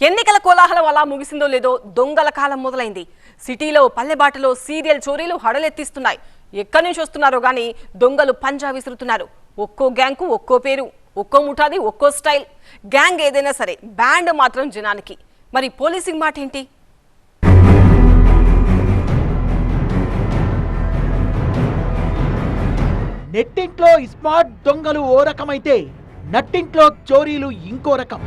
ఎన్నికల కోలాహలం అలా ముగిసిందో లేదో దొంగల కాలం మొదలైంది. సిటీలో పల్లెబాటలో సీరియల్ చోరీలు హడలెత్తిస్తున్నాయి. ఎక్కడి నుంచి వస్తున్నారో గానీ దొంగలు పంజా విసురుతున్నారు. ఒక్కో గ్యాంగ్కు ఒక్కో పేరు, ఒక్కో ముఠాది ఒక్కో స్టైల్. గ్యాంగ్ ఏదైనా సరే బ్యాండ్ మాత్రం జనానికి. మరి పోలీసింగ్ మాట ఏంటి? నెట్టింట్లో స్మార్ట్ దొంగలు ఓ రకమైతే నట్టింట్లో చోరీలు ఇంకో రకం.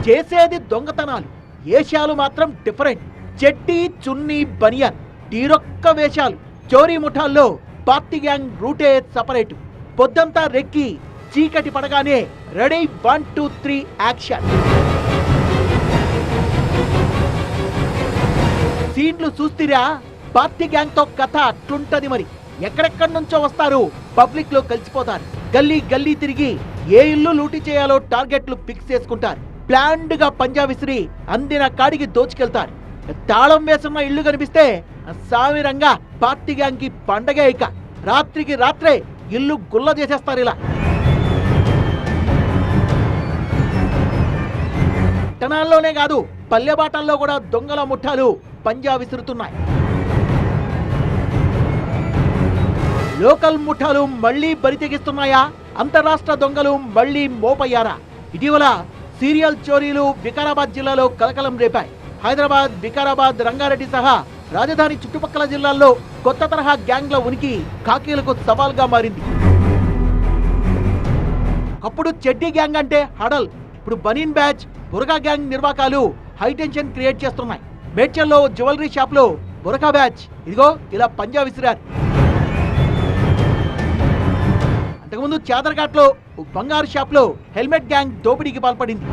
చేసేది దొంగతనాలు, వేషాలు మాత్రం డిఫరెంట్. చెట్టి చున్నీ బనియన్, టీరొక్క వేషాలు. చోరీ ముఠాల్లో పార్టీ గ్యాంగ్ రూటే సపరేటు. పొద్దంతా రెక్కి చీకటి పడగానే రెడీ 1 2 3 యాక్షన్. సీన్లు చూస్తీరా? పార్టీ గ్యాంగ్ తో కథ అట్లుంటది. మరి ఎక్కడెక్కడి నుంచో వస్తారు, పబ్లిక్ లో కలిసిపోతారు. గల్లీ గల్లీ తిరిగి ఏ ఇల్లు లూటీ చేయాలో టార్గెట్లు ఫిక్స్ చేసుకుంటారు. ప్లాన్డ్ గా పంజా విసిరి అందిన కాడికి దోచుకెళ్తారు. తాళం వేసున్న ఇల్లు కనిపిస్తే సామిరంగా పార్టీ గ్యాంగ్ కి పండగే. ఇక రాత్రికి రాత్రే ఇల్లు గుల్ల చేసేస్తారు. ఇలా పట్టణాల్లోనే కాదు, పల్లెబాటల్లో కూడా దొంగల ముఠాలు పంజా విసురుతున్నాయి. లోకల్ ముఠాలు మళ్లీ బరితెగిస్తున్నాయా? అంతరాష్ట్ర దొంగలు మళ్లీ మోపయ్యారా? ఇటీవల సీరియల్ చోరీలు వికారాబాద్ జిల్లాలో కలకలం రేపాయి. హైదరాబాద్, వికారాబాద్, రంగారెడ్డి సహా రాజధాని చుట్టుపక్కల జిల్లాల్లో కొత్త తరహా గ్యాంగ్ల ఉనికి ఖాకీలకు సవాల్గా మారింది. అప్పుడు చెడ్డీ గ్యాంగ్ అంటే హడల్, ఇప్పుడు బనీన్ బ్యాచ్, బురకా గ్యాంగ్ నిర్వాకాలు హైటెన్షన్ క్రియేట్ చేస్తున్నాయి. మేడ్చల్లో జ్యువెలరీ షాప్ లో బురకా బ్యాచ్ ఇదిగో ఇలా పంజా విసిరారు. అంతకుముందు చాదర్ఘాట్ లో బంగారు షాప్ లో హెల్మెట్ గ్యాంగ్ దోపిడీకి పాల్పడింది.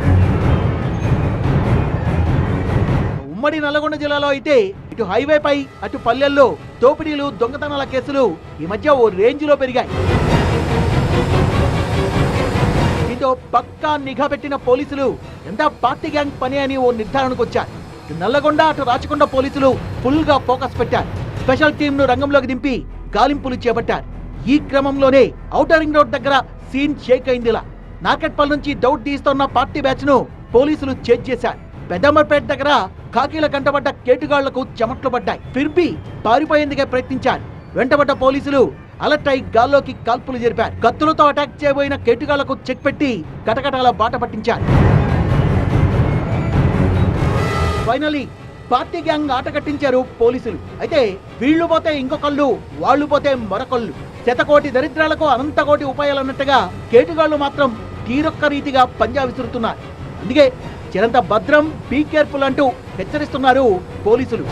ఉమ్మడి నల్లగొండ జిల్లాలో అయితే ఇటు హైవే పై అటు పల్లెల్లో దోపిడీలు, దొంగతనాల కేసులు ఈ మధ్య ఓ రేంజ్ లో పెరిగాయి. దీంతో పక్కా నిఘా పెట్టిన పోలీసులు ఎంత పార్టీ గ్యాంగ్ పని అని ఓ నిర్ధారణకు వచ్చారు. ఇటు నల్లగొండ, అటు రాచకొండ పోలీసులు ఫుల్ గా ఫోకస్ పెట్టారు. స్పెషల్ టీమ్ ను రంగంలోకి దింపి గాలింపులు చేపట్టారు. ఈ క్రమంలోనే ఔటర్ రింగ్ రోడ్ దగ్గర సీన్ షేక్ అయిందిలా. నార్కెట్పల్ నుంచి డౌట్ తీస్తున్న పార్టీ బ్యాచ్ ను పోలీసులు చేజ్ చేశారు. పెద్దమ్మర్పేట దగ్గర ఖాకీల కంటబడ్డ కేటుగాళ్లకు చెమట్లు పడ్డాయి. ఫిర్బీ పారిపోయేందుకే ప్రయత్నించారు. వెంటబడ్డ పోలీసులు అలర్ట్ అయి గాల్లోకి కాల్పులు జరిపారు. కత్తులతో అటాక్ చేయబోయిన కేటుగాళ్లకు చెక్ పెట్టి కటకటాల బాట పట్టించారు. ఫైనలీ పార్టీ గ్యాంగ్ ఆట కట్టించారు పోలీసులు. అయితే వీళ్లు పోతే ఇంకొకళ్ళు, వాళ్ళు పోతే మరొకళ్ళు. శతకోటి దరిద్రాలకు అనంతకోటి ఉపాయాలన్నట్టుగా కేటుగాళ్లు మాత్రం తీరొక్క రీతిగా పంజా విసురుతున్నారు. అందుకే చిరంత భద్రం, బీ కేర్ఫుల్ అంటూ హెచ్చరిస్తున్నారు పోలీసులు.